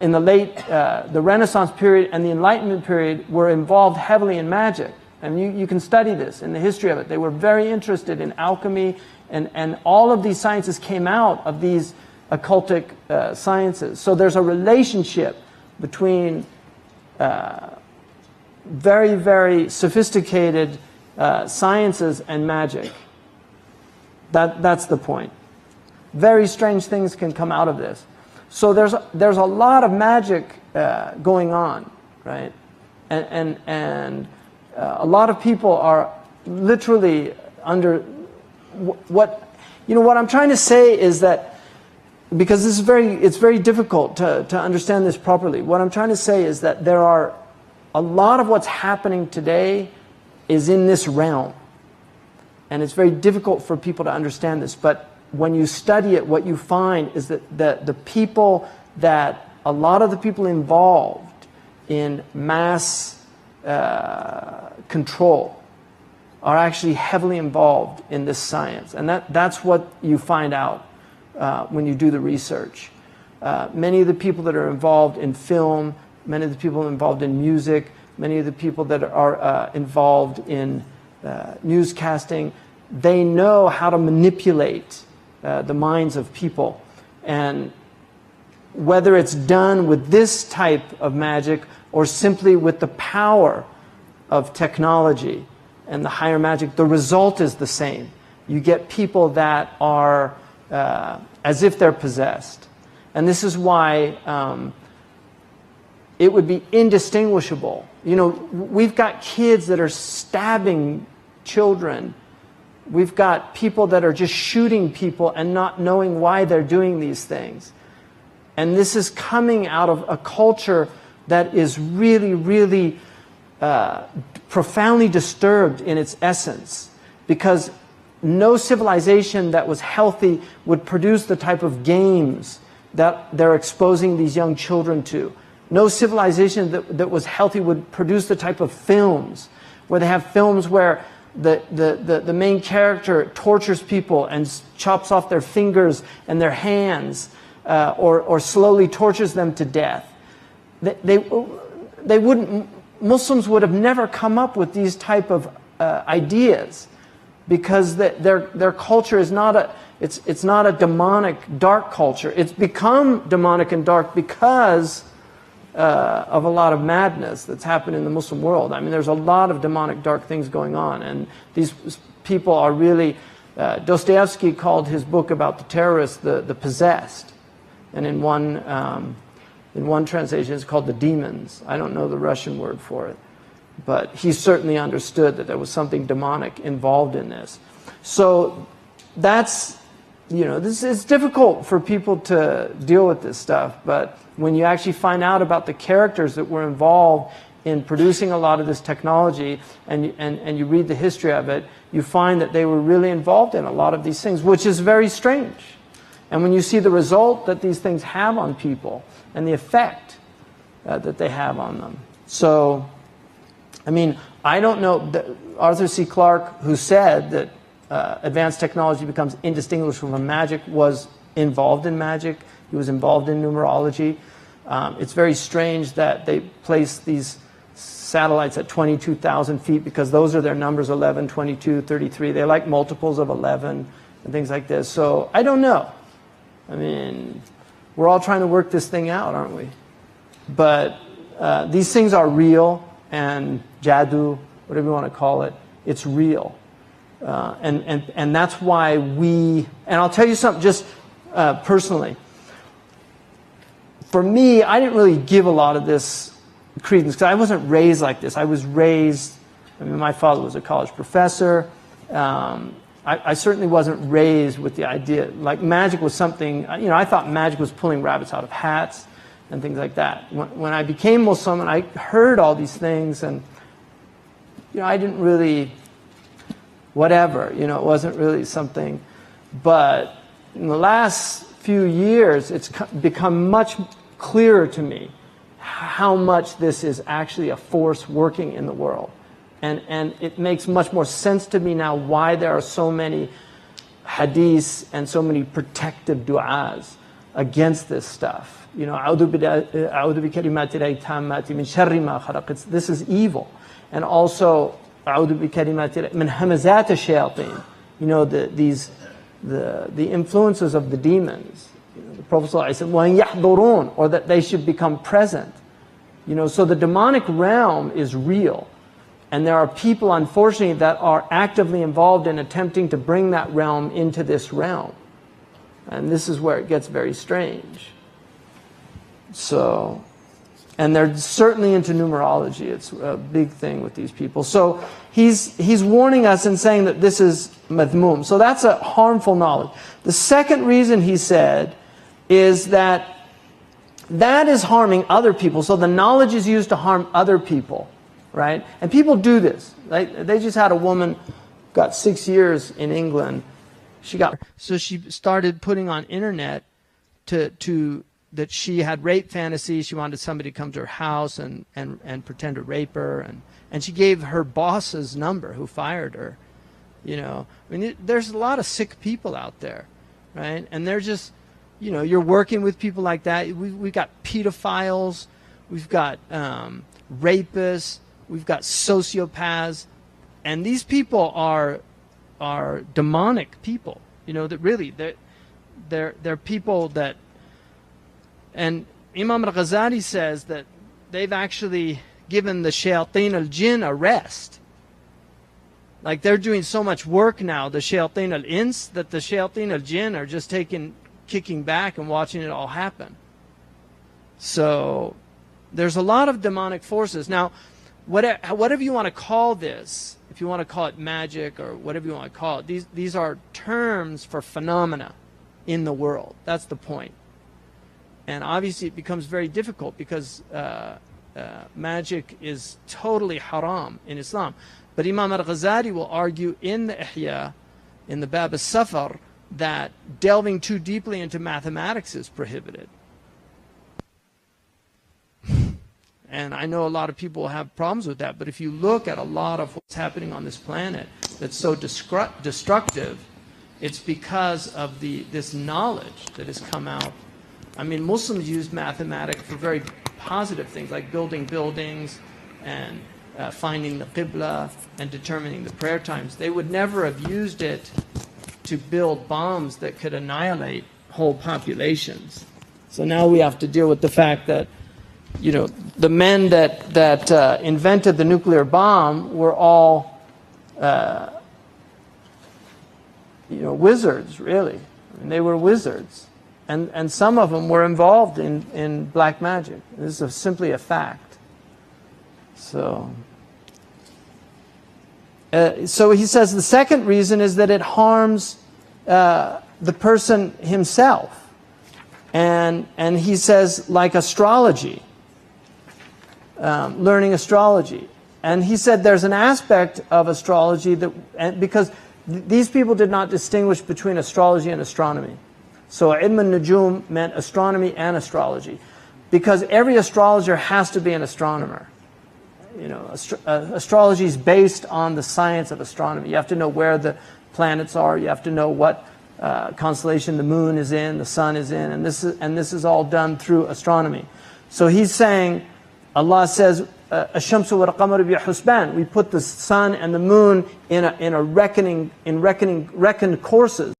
in the late, the Renaissance period and the Enlightenment period were involved heavily in magic. And you can study this in the history of it. They were very interested in alchemy, and all of these sciences came out of these occultic sciences. So there's a relationship between very, very sophisticated sciences and magic. That's the point. Very strange things can come out of this. So there's a lot of magic going on, right? And a lot of people are literally under what I'm trying to say is that, because it's very difficult to understand this properly. What I'm trying to say is that there are a lot of what's happening today is in this realm. And it's very difficult for people to understand this. But when you study it, what you find is that a lot of the people involved in mass control are actually heavily involved in this science. And that's what you find out when you do the research. Many of the people that are involved in film, many of the people involved in music, many of the people that are involved in newscasting, they know how to manipulate the minds of people. And whether it's done with this type of magic or simply with the power of technology and the higher magic, the result is the same. You get people that are as if they're possessed. And this is why it would be indistinguishable. We've got kids that are stabbing children. We've got people that are just shooting people and not knowing why they're doing these things. And this is coming out of a culture that is really, really profoundly disturbed in its essence, because no civilization that was healthy would produce the type of games that they're exposing these young children to. No civilization that was healthy would produce the type of films where they have films where the main character tortures people and chops off their fingers and their hands, or slowly tortures them to death. Muslims would have never come up with these type of ideas, because their culture is not a demonic, dark culture. It's become demonic and dark because of a lot of madness that's happened in the Muslim world. I mean, there's a lot of demonic, dark things going on, and these people are really. Dostoevsky called his book about the terrorists the possessed, and in one translation it's called the demons. I don't know the Russian word for it, but he certainly understood that there was something demonic involved in this. So that's, this is difficult for people to deal with this stuff, but when you actually find out about the characters that were involved in producing a lot of this technology, and you read the history of it, you find that they were really involved in a lot of these things, which is very strange. And when you see the result that these things have on people and the effect that they have on them. So, I mean, I don't know, Arthur C. Clarke, who said that advanced technology becomes indistinguishable from magic, was involved in magic. He was involved in numerology. It's very strange that they place these satellites at 22,000 feet, because those are their numbers, 11, 22, 33. They're like multiples of 11 and things like this. So I don't know. I mean, we're all trying to work this thing out, aren't we? But these things are real, and jadoo, whatever you want to call it, it's real. And that's why and I'll tell you something just personally. For me, I didn't really give a lot of this credence, because I wasn't raised like this. I was raised, my father was a college professor. I certainly wasn't raised with the idea, like magic was something, I thought magic was pulling rabbits out of hats and things like that. When I became Muslim and I heard all these things, and I didn't really, whatever, it wasn't really something. But in the last few years, it's become much clearer to me how much this is actually a force working in the world. And it makes much more sense to me now why there are so many hadiths and so many protective du'as. against this stuff. You know, أعوذ بكلمات الله التامات من شر ما خلق. This is evil. And also, أعوذ بكلمات الله من همزات الشياطين. You know, the influences of the demons. You know, the Prophet ﷺ said, وَأَنْ يَحْضُرُونَ, or that they should become present. You know, so the demonic realm is real. And there are people, unfortunately, that are actively involved in attempting to bring that realm into this realm. And this is where it gets very strange. So, and they're certainly into numerology. It's a big thing with these people. So he's warning us and saying that this is madhmum. So that's a harmful knowledge. The second reason he said is that is harming other people. So the knowledge is used to harm other people, right? And people do this. They just had a woman, got 6 years in England. So she started putting on internet that she had rape fantasies. She wanted somebody to come to her house and pretend to rape her. And she gave her boss's number, who fired her. You know, I mean, there's a lot of sick people out there, right? And they're just, you know, you're working with people like that. We've got pedophiles. We've got rapists. We've got sociopaths. And these people are demonic people. You know, that really, they're people that, and Imam al-Ghazali says that they've actually given the shayateen al-jinn a rest. Like, they're doing so much work now, the shayateen al-ins, that the shayateen al-jinn are just kicking back and watching it all happen. So there's a lot of demonic forces. Now, whatever you want to call this, if you want to call it magic or whatever you want to call it, these are terms for phenomena in the world. That's the point. And obviously it becomes very difficult because magic is totally haram in Islam. But Imam al-Ghazali will argue in the Ihya, in the Bab al-Safar, that delving too deeply into mathematics is prohibited. And I know a lot of people have problems with that, but if you look at a lot of what's happening on this planet that's so destructive, it's because of this knowledge that has come out. I mean, Muslims use mathematics for very positive things, like building buildings and finding the Qibla and determining the prayer times. They would never have used it to build bombs that could annihilate whole populations. So now we have to deal with the fact that, you know, the men that invented the nuclear bomb were all, wizards, really. I mean, they were wizards. And some of them were involved in black magic. This is simply a fact. So he says the second reason is that it harms the person himself. And he says, like astrology, learning astrology. And he said there's an aspect of astrology because these people did not distinguish between astrology and astronomy. So ilm al-nujum meant astronomy and astrology, because every astrologer has to be an astronomer. You know, astrology is based on the science of astronomy. You have to know where the planets are. You have to know what constellation the moon is in, the sun is in, and this is all done through astronomy. So he's saying, Allah says, "Ash-shamsu wal-qamaru bi-husban." We put the sun and the moon in reckoned courses.